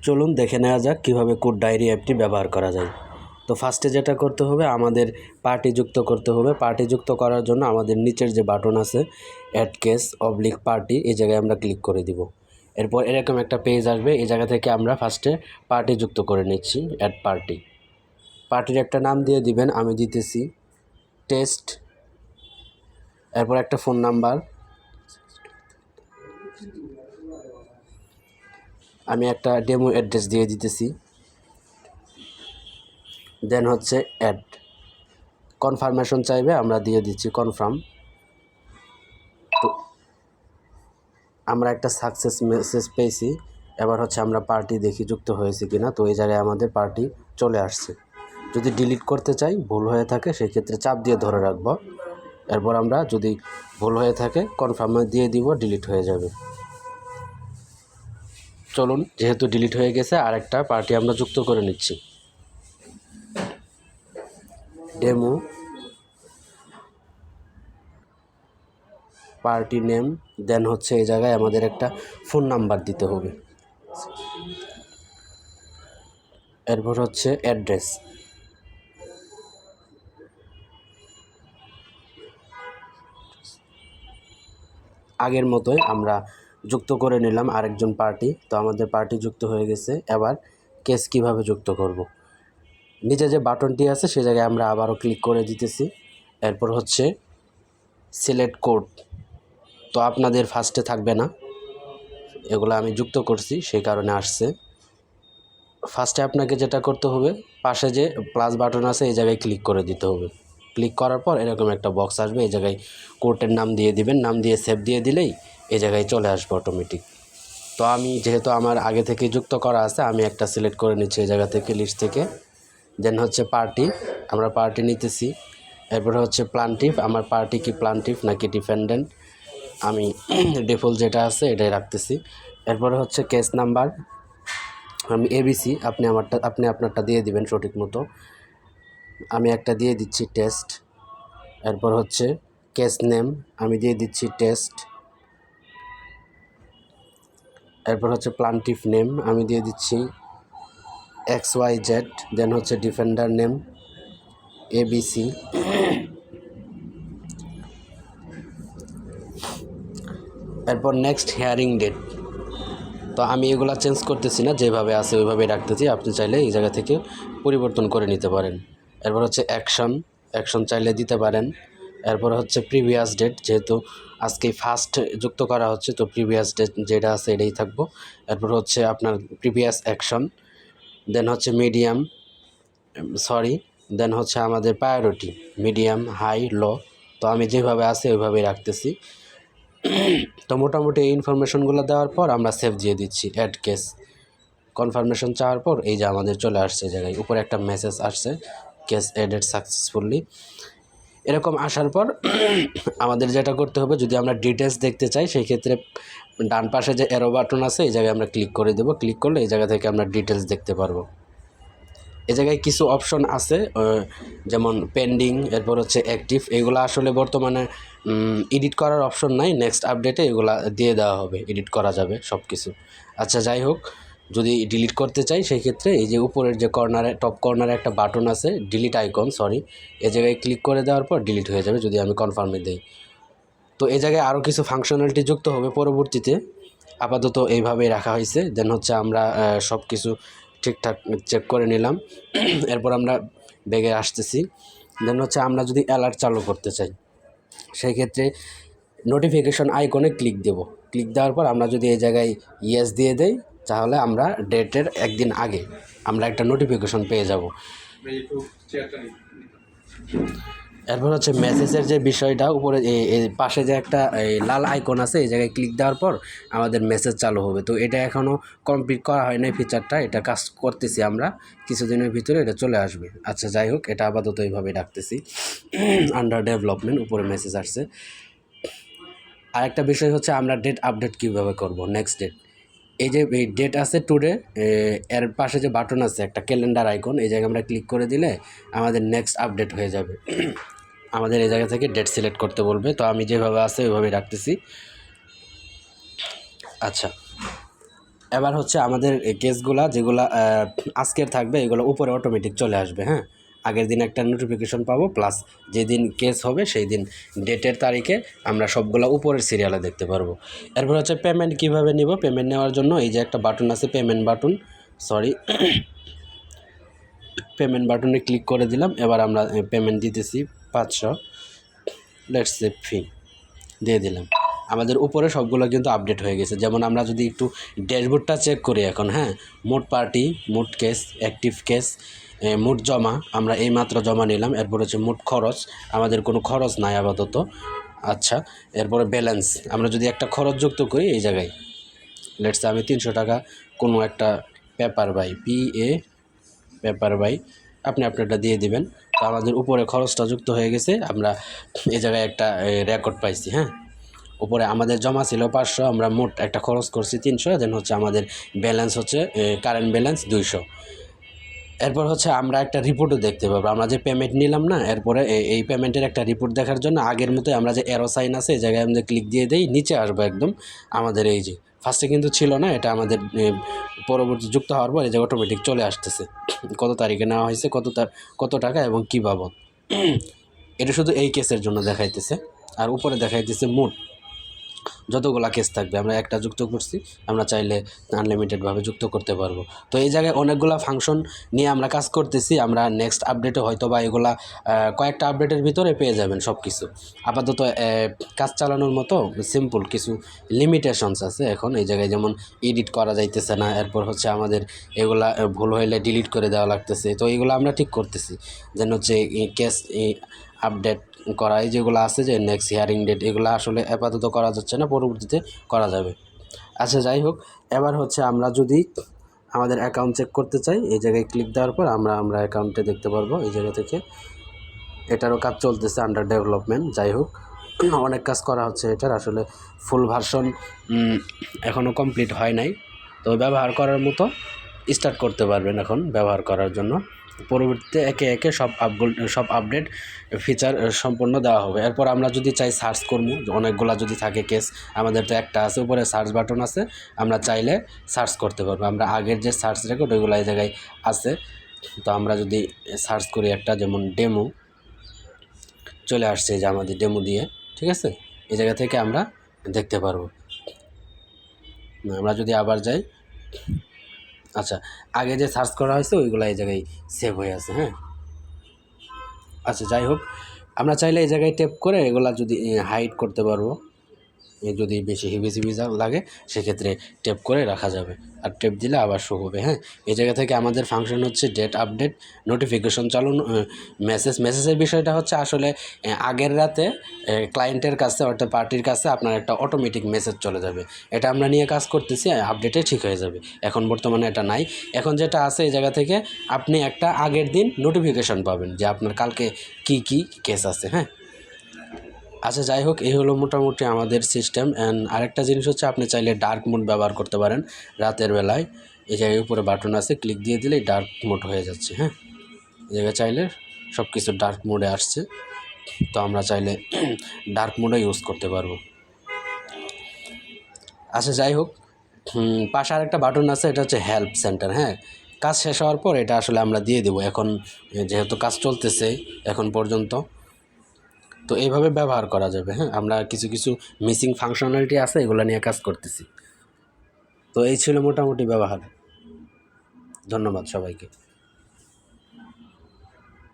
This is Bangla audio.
চলুন দেখে নেওয়া যাক কীভাবে কোড ডায়েরি অ্যাপটি ব্যবহার করা যায়। তো ফার্স্টে যেটা করতে হবে, আমাদের পার্টি যুক্ত করতে হবে। পার্টি যুক্ত করার জন্য আমাদের নিচের যে বাটন আছে অ্যাড কেস অবলিক পার্টি, এই জায়গায় আমরা ক্লিক করে দিব। এরপর এরকম একটা পেজ আসবে, এই জায়গা থেকে আমরা ফার্স্টে পার্টি যুক্ত করে নিচ্ছি। অ্যাড পার্টি, পার্টির একটা নাম দিয়ে দিবেন, আমি দিতেছি টেস্ট। এরপর একটা ফোন নাম্বার, আমি একটা ডেমো অ্যাড্রেস দিয়ে দিতেছি। দেন হচ্ছে অ্যাড, কনফার্মেশন চাইবে, আমরা দিয়ে দিচ্ছি কনফার্ম। তো আমরা একটা সাকসেস মেসেজ পেয়েছি। এবার হচ্ছে আমরা পার্টি দেখি যুক্ত হয়েছে কিনা। তো এই জায়গায় আমাদের পার্টি চলে আসছে। যদি ডিলিট করতে চাই, ভুল হয়ে থাকে, সেক্ষেত্রে চাপ দিয়ে ধরে রাখবো। এরপর আমরা যদি ভুল হয়ে থাকে কনফার্মে দিয়ে দিব, ডিলিট হয়ে যাবে। চলুন, যেহেতু ডিলিট হয়ে গেছে, আরেকটা পার্টি আমরা যুক্ত করে নিচ্ছি। ডেমো পার্টি নেম, দেন হচ্ছে এই জায়গায় আমাদের একটা ফোন নাম্বার দিতে হবে। এরপর হচ্ছে অ্যাড্রেস, আগের মতোই আমরা যুক্ত করে নিলাম আরেকজন পার্টি। তো আমাদের পার্টি যুক্ত হয়ে গেছে। এবার কেস কিভাবে যুক্ত করব, নিচে যে বাটনটি আছে সে জায়গায় আমরা আবারও ক্লিক করে দিতেছি। এরপর হচ্ছে সিলেক্ট কোড, তো আপনাদের ফার্স্টে থাকবে না, এগুলো আমি যুক্ত করছি সেই কারণে আসছে। ফার্স্টে আপনাকে যেটা করতে হবে, পাশে যে প্লাস বাটন আছে এই জায়গায় ক্লিক করে দিতে হবে। ক্লিক করার পর এরকম একটা বক্স আসবে, এই জায়গায় কোডের নাম দিয়ে দিবেন, নাম দিয়ে সেভ দিয়ে দিলেই এই জায়গায় চলে আসবে অটোমেটিক। তো আমি যেহেতু আমার আগে থেকে যুক্ত করা আছে, আমি একটা সিলেক্ট করে নিচ্ছি এই জায়গা থেকে, লিস্ট থেকে। দেন হচ্ছে পার্টি, আমরা পার্টি নিতেছি। এরপরে হচ্ছে প্লান্টিভ, আমার পার্টি কি প্লান্টিভ নাকি ডিফেন্ডেন্ট, আমি ডিফল্ট যেটা আছে এটাই রাখতেছি। এরপরে হচ্ছে কেস নাম্বার, আমি এবিসি, আপনি আপনারটা দিয়ে দিবেন সঠিক মতো। আমি একটা দিয়ে দিচ্ছি টেস্ট। এরপর হচ্ছে কেস নেম, আমি দিয়ে দিচ্ছি টেস্ট। এরপর হচ্ছে প্লান্টিভ নেম, আমি দিয়ে দিচ্ছি XYZ। দেন হচ্ছে ডিফেন্ডার নেম ABC। এরপর নেক্সট হিয়ারিং ডেট, তো আমি এগুলা চেঞ্জ করতেছি না, যেভাবে আছে ওইভাবেই রাখতেছি। আপনি চাইলে এই জায়গা থেকে পরিবর্তন করে নিতে পারেন। এরপর হচ্ছে অ্যাকশন চাইলে দিতে পারেন। এরপর হচ্ছে প্রিভিয়াস ডেট, যেহেতু আজকে ফার্স্ট যুক্ত করা হচ্ছে, তো প্রিভিয়াস ডেট যেটা আছে এটাই থাকবো। এরপর হচ্ছে আপনার প্রিভিয়াস অ্যাকশন, দেন হচ্ছে দেন হচ্ছে আমাদের প্রায়োরিটি মিডিয়াম, হাই, লো। তো আমি যেভাবে আছে ওইভাবেই রাখতেছি। তো মোটামুটি এই ইনফরমেশনগুলো দেওয়ার পর আমরা সেভ দিয়ে দিচ্ছি। অ্যাড কেস, কনফার্মেশন চাওয়ার পর এই যে আমাদের চলে আসছে জায়গায় উপরে একটা মেসেজ আসছে, কেস এডেড সাকসেসফুলি। এরকম আসার পর আমাদের যেটা করতে হবে, যদি আমরা ডিটেলস দেখতে চাই, সেই ক্ষেত্রে ডান পাশে যে অ্যারো বাটন আছে এই জায়গায় আমরা ক্লিক করে দেবো। ক্লিক করলে এই জায়গা থেকে আমরা ডিটেলস দেখতে পারবো। এ জায়গায় কিছু অপশন আছে, যেমন পেন্ডিং, এরপর হচ্ছে অ্যাক্টিভ, এগুলো আসলে বর্তমানে এডিট করার অপশন নাই। নেক্সট আপডেটে এগুলা দিয়ে দেওয়া হবে, এডিট করা যাবে সব কিছু। আচ্ছা, যাই হোক, যদি ডিলিট করতে চাই সেই ক্ষেত্রে এই যে উপরের যে কর্নারে, টপ কর্নারে একটা বাটন আছে ডিলিট আইকন, এ জায়গায় ক্লিক করে দেওয়ার পর ডিলিট হয়ে যাবে যদি আমি কনফার্মে দিই। তো এই জায়গায় আরও কিছু ফাংশনালিটি যুক্ত হবে পরবর্তীতে, আপাতত এইভাবেই রাখা হয়েছে। দেন হচ্ছে আমরা সব কিছু ঠিকঠাক চেক করে নিলাম। এরপর আমরা ব্যাগে আসতেছি। দেন হচ্ছে আমরা যদি অ্যালার্ট চালু করতে চাই, সেই ক্ষেত্রে নোটিফিকেশন আইকনে ক্লিক দেব। ক্লিক দেওয়ার পর আমরা যদি এই জায়গায় ইয়েস দিয়ে দেই, তাহলে আমরা ডেটের একদিন আগে আমরা একটা নোটিফিকেশন পেয়ে যাব। এরপর হচ্ছে মেসেজের যে বিষয়টা, উপরে এই পাশে যে একটা লাল আইকন আছে, এই জায়গায় ক্লিক দেওয়ার পর আমাদের মেসেজ চালু হবে। তো এটা এখনও কমপ্লিট করা হয় না, ফিচারটা, এটা কাজ করতেছি আমরা, কিছুদিনের ভিতরে এটা চলে আসবে। আচ্ছা, যাই হোক, এটা আপাতত এইভাবে রাখতেছি। আন্ডার ডেভেলপমেন্ট, উপরে মেসেজ আসছে। আরেকটা বিষয় হচ্ছে আমরা ডেট আপডেট কীভাবে করব, নেক্সট ডেট। এই যে এই ডেট আছে টুডে, এর পাশে যে বাটন আছে একটা ক্যালেন্ডার আইকন, এই জায়গায় আমরা ক্লিক করে দিলে আমাদের নেক্সট আপডেট হয়ে যাবে। আমাদের এই জায়গা থেকে ডেট সিলেক্ট করতে বলবে, তো আমি যেভাবে আছে ওইভাবেই রাখতেছি। আচ্ছা, এবার হচ্ছে আমাদের কেসগুলা যেগুলা আজকের থাকবে এগুলো উপরে অটোমেটিক চলে আসবে। হ্যাঁ, আগের দিন একটা নোটিফিকেশন পাবো, প্লাস যেদিন কেস হবে সেই দিন ডেটের তারিখে আমরা সবগুলো উপরের সিরিয়ালে দেখতে পারবো। এরপর হচ্ছে পেমেন্ট কিভাবে নিব। পেমেন্ট নেওয়ার জন্য এই যে একটা বাটন আছে, পেমেন্ট বাটন, পেমেন্ট বাটনে ক্লিক করে দিলাম। এবার আমরা পেমেন্ট দিতেছি 500, লেটস সে ফি দিয়ে দিলাম। আমাদের উপরে সবগুলো কিন্তু আপডেট হয়ে গেছে। যেমন আমরা যদি একটু ড্যাশবোর্ডটা চেক করি এখন, হ্যাঁ, মোট পার্টি, মোট কেস, অ্যাক্টিভ কেস, মোট জমা আমরা এই মাত্র জমা নিলাম। এরপর হচ্ছে মোট খরচ, আমাদের কোনো খরচ নাই আপাতত। আচ্ছা, এরপরে ব্যালেন্স, আমরা যদি একটা খরচ যুক্ত করি এই জায়গায়, লেটস আমি 300 টাকা কোনো একটা পেপার বাই, পেপার বাই, আপনি আপনারটা দিয়ে দিবেন। তো আমাদের উপরে খরচটা যুক্ত হয়ে গেছে। আমরা এই জায়গায় একটা রেকর্ড পাইছি। হ্যাঁ, উপরে আমাদের জমা ছিল 500, আমরা মোট একটা খরচ করছি 300, দেন হচ্ছে আমাদের ব্যালেন্স হচ্ছে কারেন্ট ব্যালেন্স 200। এরপর হচ্ছে আমরা একটা রিপোর্টও দেখতে পাবো। আমরা যে পেমেন্ট নিলাম না, এরপরে এই পেমেন্টের একটা রিপোর্ট দেখার জন্য আগের মতোই আমরা যে অ্যারো সাইন আছে এই জায়গায় আমরা ক্লিক দিয়ে দিই, নিচে আসবো একদম। আমাদের এই যে ফার্স্টে কিন্তু ছিল না, এটা আমাদের পরবর্তী যুক্ত হওয়ার পর এই যে অটোমেটিক চলে আসতেছে কত তারিখে নেওয়া হয়েছে, কত টাকা এবং কী বাবদ। এটা শুধু এই কেসের জন্য দেখাইতেছে। আর উপরে দেখাইতেছে মোট যতগুলা কেস থাকবে। আমরা একটা যুক্ত করছি, আমরা চাইলে আনলিমিটেডভাবে যুক্ত করতে পারবো। তো এই জায়গায় অনেকগুলা ফাংশন নিয়ে আমরা কাজ করতেছি। আমরা নেক্সট আপডেটে হয়তো বা এগুলা কয়েকটা আপডেটের ভিতরে পেয়ে যাবেন সব কিছু। আপাতত কাজ চালানোর মতো সিম্পল কিছু লিমিটেশনস আছে এখন এই জায়গায়, যেমন এডিট করা যাইতেছে না। এরপর হচ্ছে আমাদের এগুলা ভুল হইলে ডিলিট করে দেওয়া লাগতেছে। তো এগুলো আমরা ঠিক করতেছি, যেন হচ্ছে কেস আপডেট করা, এই যেগুলো আছে যে নেক্সট হিয়ারিং ডেট, এগুলো আসলে আপাতত করা যাচ্ছে না, পরবর্তীতে করা যাবে। আচ্ছা, যাই হোক, এবার হচ্ছে আমরা যদি আমাদের অ্যাকাউন্ট চেক করতে চাই, এই জায়গায় ক্লিক দেওয়ার পর আমরা অ্যাকাউন্টে দেখতে পারবো এই জায়গা থেকে। এটারও কাজ চলতেছে, আন্ডার ডেভেলপমেন্ট। যাই হোক, অনেক কাজ করা হচ্ছে এটার, আসলে ফুল ভার্সন এখনও কমপ্লিট হয় নাই। তো ব্যবহার করার মতো স্টার্ট করতে পারবেন এখন ব্যবহার করার জন্য। পরবর্তীতে একে একে সব আপডেট ফিচার সম্পূর্ণ দেওয়া হবে। এরপর আমরা যদি চাই সার্চ করবো, অনেকগুলা যদি থাকে কেস, আমাদের তো একটা আছে, উপরে সার্চ বাটন আছে, আমরা চাইলে সার্চ করতে পারবো। আমরা আগের যে সার্চ রেকর্ড ওইগুলো এই জায়গায় আছে। তো আমরা যদি সার্চ করি একটা, যেমন ডেমো, চলে আসছে যে আমাদের ডেমো দিয়ে, ঠিক আছে, এই জায়গা থেকে আমরা দেখতে পারবো। আমরা যদি আবার যাই, আচ্ছা, আগে যে সার্চ করা হয়েছে ওইগুলো এই জায়গায় সেভ হয়ে আছে। হ্যাঁ, আচ্ছা, যাই হোক, আমরা চাইলে এই জায়গায় ট্যাপ করে এগুলা যদি হাইড করতে পারবো। যদি বেশি হেভি লাগে সেক্ষেত্রে ট্যাপ করে রাখা যাবে, আর ট্যাপ দিলে আবার শো হবে। হ্যাঁ, এই জায়গা থেকে আমাদের ফাংশন হচ্ছে ডেট আপডেট, নোটিফিকেশন চালানো, মেসেজের বিষয়টা হচ্ছে আসলে আগের রাতে ক্লায়েন্টের কাছে অর্থাৎ পার্টির কাছে আপনার একটা অটোমেটিক মেসেজ চলে যাবে। এটা আমরা নিয়ে কাজ করতেছি, আপডেটে ঠিক হয়ে যাবে। এখন বর্তমানে এটা নাই। এখন যেটা আছে এই জায়গা থেকে আপনি একটা আগের দিন নোটিফিকেশন পাবেন যে আপনার কালকে কি কেস আছে। হ্যাঁ, আচ্ছা, যাই হোক, এই হলো মোটামুটি আমাদের সিস্টেম। অ্যান্ড আরেকটা জিনিস হচ্ছে আপনি চাইলে ডার্ক মোড ব্যবহার করতে পারেন রাতের বেলায়। এই জায়গায় উপরে বাটন আছে, ক্লিক দিয়ে দিলেই ডার্ক মোড হয়ে যাচ্ছে। হ্যাঁ, এই জায়গায় চাইলে সব কিছু ডার্ক মোডে আসছে। তো আমরা চাইলে ডার্ক মোডে ইউজ করতে পারবো। আচ্ছা, যাই হোক, পাশে আরেকটা বাটন আছে, এটা হচ্ছে হেল্প সেন্টার। হ্যাঁ, কাজ শেষ হওয়ার পর এটা আসলে আমরা দিয়ে দেবো এখন, যেহেতু কাজ চলতেছে এখন পর্যন্ত। তো এইভাবে ব্যবহার করা যাবে। হ্যাঁ, আমরা কিছু মিসিং ফাংশনালিটি আছে, এগুলো নিয়ে কাজ করতেছি। তো এই ছিল মোটামুটি ব্যবহার। ধন্যবাদ সবাইকে।